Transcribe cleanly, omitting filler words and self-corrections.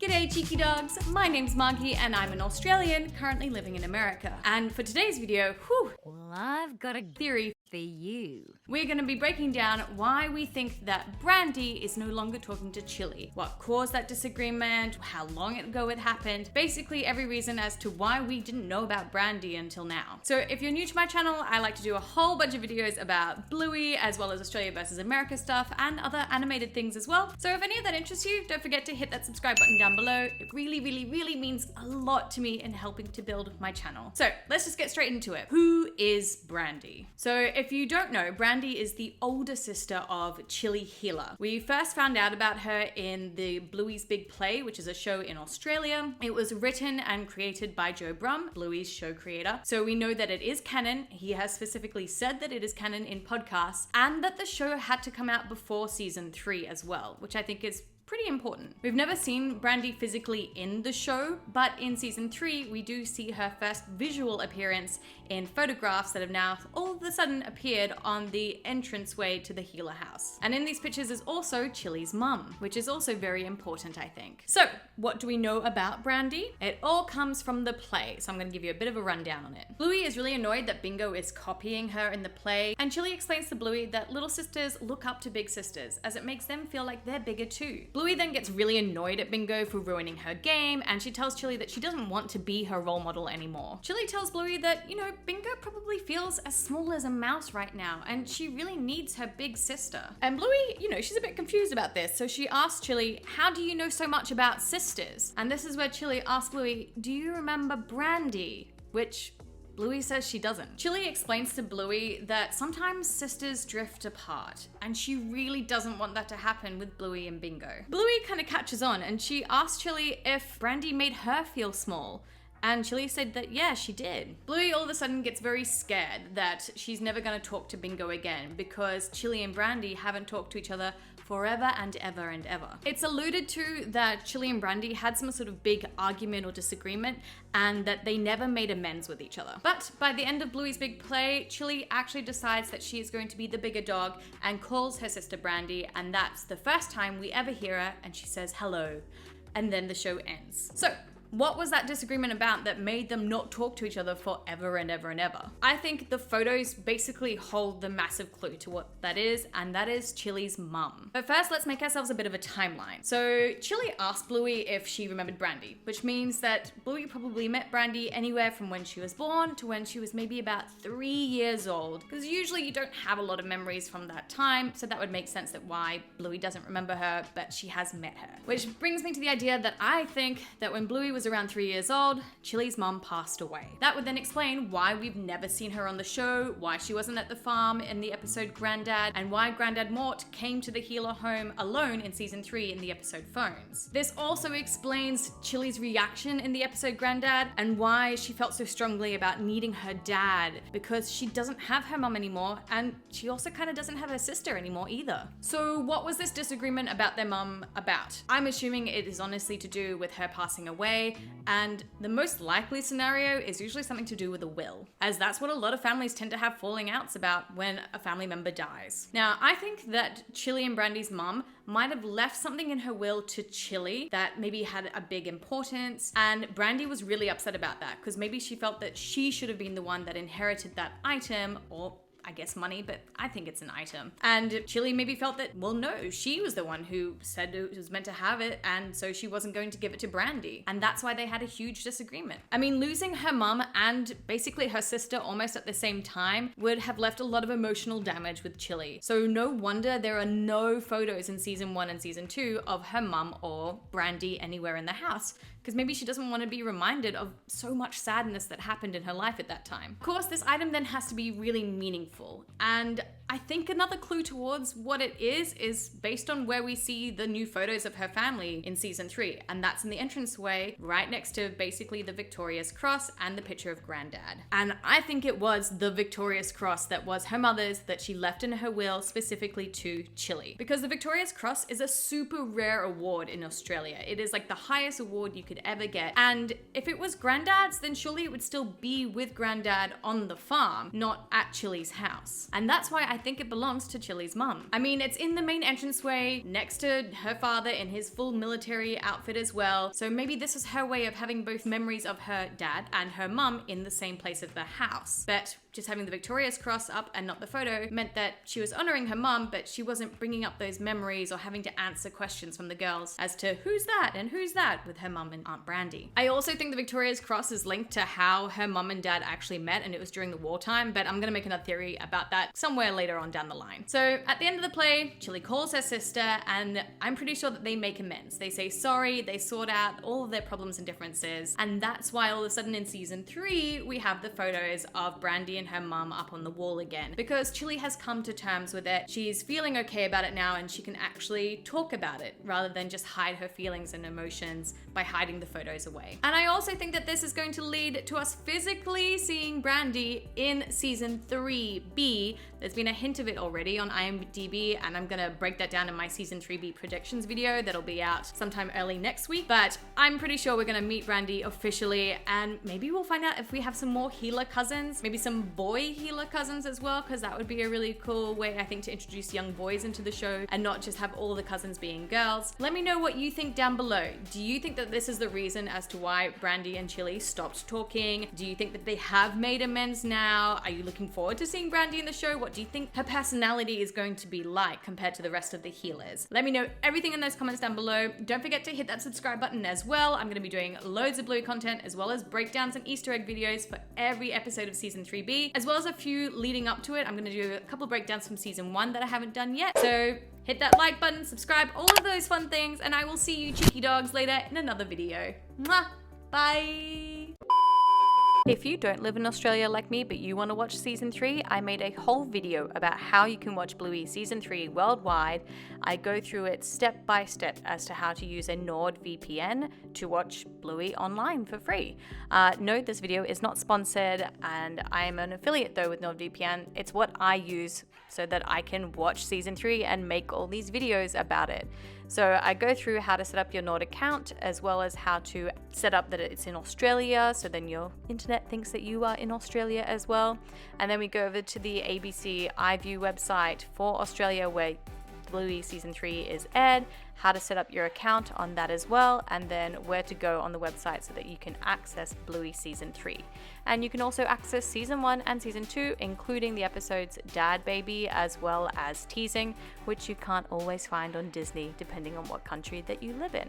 G'day cheeky dogs, my name's Margie and I'm an Australian currently living in America. And for today's video, Well, I've got a theory for you. We're going to be breaking down why we think that Brandy is no longer talking to Chilli, what caused that disagreement, how long ago it happened, basically every reason as to why we didn't know about Brandy until now. So if you're new to my channel, I like to do a whole bunch of videos about Bluey as well as Australia versus America stuff and other animated things as well. So if any of that interests you, don't forget to hit that subscribe button down below. It really means a lot to me in helping to build my channel. So let's just get straight into it. Who is Brandy? So if you don't know, Brandy is the older sister of Chilli Healer. We first found out about her in the Bluey's Big Play, which is a show in Australia. It was written and created by Joe Brum, Bluey's show creator. So we know that it is canon. He has specifically said that it is canon in podcasts and that the show had to come out before season 3 as well, which I think is pretty important. We've never seen Brandy physically in the show, but in season 3, we do see her first visual appearance in photographs that have now all of a sudden appeared on the entranceway to the Healer house. And in these pictures is also Chilli's mum, which is also very important, I think. So what do we know about Brandy? It all comes from the play, so I'm gonna give you a bit of a rundown on it. Bluey is really annoyed that Bingo is copying her in the play, and Chilli explains to Bluey that little sisters look up to big sisters, as it makes them feel like they're bigger too. Bluey then gets really annoyed at Bingo for ruining her game, and she tells Chilli that she doesn't want to be her role model anymore. Chilli tells Bluey that, Bingo probably feels as small as a mouse right now, and she really needs her big sister. And Bluey, she's a bit confused about this, so she asks Chilli, how do you know so much about sisters? And this is where Chilli asks Bluey, do you remember Brandy? Which Bluey says she doesn't. Chilli explains to Bluey that sometimes sisters drift apart, and she really doesn't want that to happen with Bluey and Bingo. Bluey kind of catches on, and she asks Chilli if Brandy made her feel small. And Chilli said that, yeah, she did. Bluey all of a sudden gets very scared that she's never gonna talk to Bingo again because Chilli and Brandy haven't talked to each other forever and ever and ever. It's alluded to that Chilli and Brandy had some sort of big argument or disagreement and that they never made amends with each other. But by the end of Bluey's Big Play, Chilli actually decides that she is going to be the bigger dog and calls her sister Brandy, and that's the first time we ever hear her, and she says hello. And then the show ends. So, what was that disagreement about that made them not talk to each other forever and ever and ever? I think the photos basically hold the massive clue to what that is, and that is Chilli's mum. But first, let's make ourselves a bit of a timeline. So Chilli asked Bluey if she remembered Brandy, which means that Bluey probably met Brandy anywhere from when she was born to when she was maybe about 3 years old, because usually you don't have a lot of memories from that time, so that would make sense that why Bluey doesn't remember her, but she has met her. Which brings me to the idea that I think that when Bluey was around 3 years old, Chilli's mum passed away. That would then explain why we've never seen her on the show, why she wasn't at the farm in the episode Grandad, and why Grandad Mort came to the Healer home alone in season 3 in the episode Phones. This also explains Chilli's reaction in the episode Grandad and why she felt so strongly about needing her dad, because she doesn't have her mum anymore, and she also kind of doesn't have her sister anymore either. So what was this disagreement about their mum about? I'm assuming it is honestly to do with her passing away, and the most likely scenario is usually something to do with a will, as that's what a lot of families tend to have falling outs about when a family member dies. Now, I think that Chilli and Brandy's mum might have left something in her will to Chilli that maybe had a big importance, and Brandy was really upset about that because maybe she felt that she should have been the one that inherited that item, or I guess money, but I think it's an item. And Chilli maybe felt that, well, no, she was the one who said it was meant to have it, and so she wasn't going to give it to Brandy. And that's why they had a huge disagreement. I mean, losing her mum and basically her sister almost at the same time would have left a lot of emotional damage with Chilli. So no wonder there are no photos in season 1 and season 2 of her mum or Brandy anywhere in the house, because maybe she doesn't want to be reminded of so much sadness that happened in her life at that time. Of course, this item then has to be really meaningful, and I think another clue towards what it is based on where we see the new photos of her family in season 3, and that's in the entranceway right next to basically the Victorious Cross and the picture of Grandad. And I think it was the Victorious Cross that was her mother's that she left in her will specifically to Chilli, because the Victorious Cross is a super rare award in Australia. It is like the highest award you could ever get, and if it was Grandad's, then surely it would still be with Grandad on the farm, not at Chilli's house. And that's why I think it belongs to Chilli's mum. I mean, it's in the main entranceway next to her father in his full military outfit as well. So maybe this was her way of having both memories of her dad and her mum in the same place of the house. But just having the Victoria's cross up and not the photo meant that she was honoring her mum, but she wasn't bringing up those memories or having to answer questions from the girls as to who's that and who's that with her mum and Aunt Brandy. I also think the Victoria's cross is linked to how her mum and dad actually met, and it was during the wartime, but I'm gonna make another theory about that somewhere later on down the line. So at the end of the play, Chilli calls her sister, and I'm pretty sure that they make amends. They say sorry, they sort out all of their problems and differences, and that's why all of a sudden in season 3, we have the photos of Brandy and her mum up on the wall again, because Chilli has come to terms with it. She's feeling okay about it now, and she can actually talk about it rather than just hide her feelings and emotions by hiding the photos away. And I also think that this is going to lead to us physically seeing Brandy in season 3B. There's been a hint of it already on IMDb, and I'm gonna break that down in my season 3B predictions video that'll be out sometime early next week. But I'm pretty sure we're gonna meet Brandy officially, and maybe we'll find out if we have some more healer cousins, maybe some boy healer cousins as well, because that would be a really cool way, I think, to introduce young boys into the show and not just have all the cousins being girls. Let me know what you think down below. Do you think that this is the reason as to why Brandy and Chilli stopped talking? Do you think that they have made amends now? Are you looking forward to seeing Brandy in the show? What do you think her personality is going to be like compared to the rest of the healers? Let me know everything in those comments down below. Don't forget to hit that subscribe button as well. I'm going to be doing loads of Bluey content, as well as breakdowns and Easter egg videos for every episode of season 3B, as well as a few leading up to it. I'm going to do a couple breakdowns from season 1 that I haven't done yet. So hit that like button, subscribe, all of those fun things, and I will see you cheeky dogs later in another video. Mwah! Bye! If you don't live in Australia like me, but you want to watch season 3, I made a whole video about how you can watch Bluey season 3 worldwide. I go through it step by step as to how to use a NordVPN to watch Bluey online for free. Note this video is not sponsored, and I am an affiliate though with NordVPN. It's what I use so that I can watch season 3 and make all these videos about it. So I go through how to set up your Nord account, as well as how to set up that it's in Australia, so then your internet thinks that you are in Australia as well. And then we go over to the ABC iView website for Australia, where Bluey season 3 is aired, how to set up your account on that as well, and then where to go on the website so that you can access Bluey season 3. And you can also access season 1 and season 2, including the episodes Dad Baby, as well as teasing, which you can't always find on Disney depending on what country that you live in.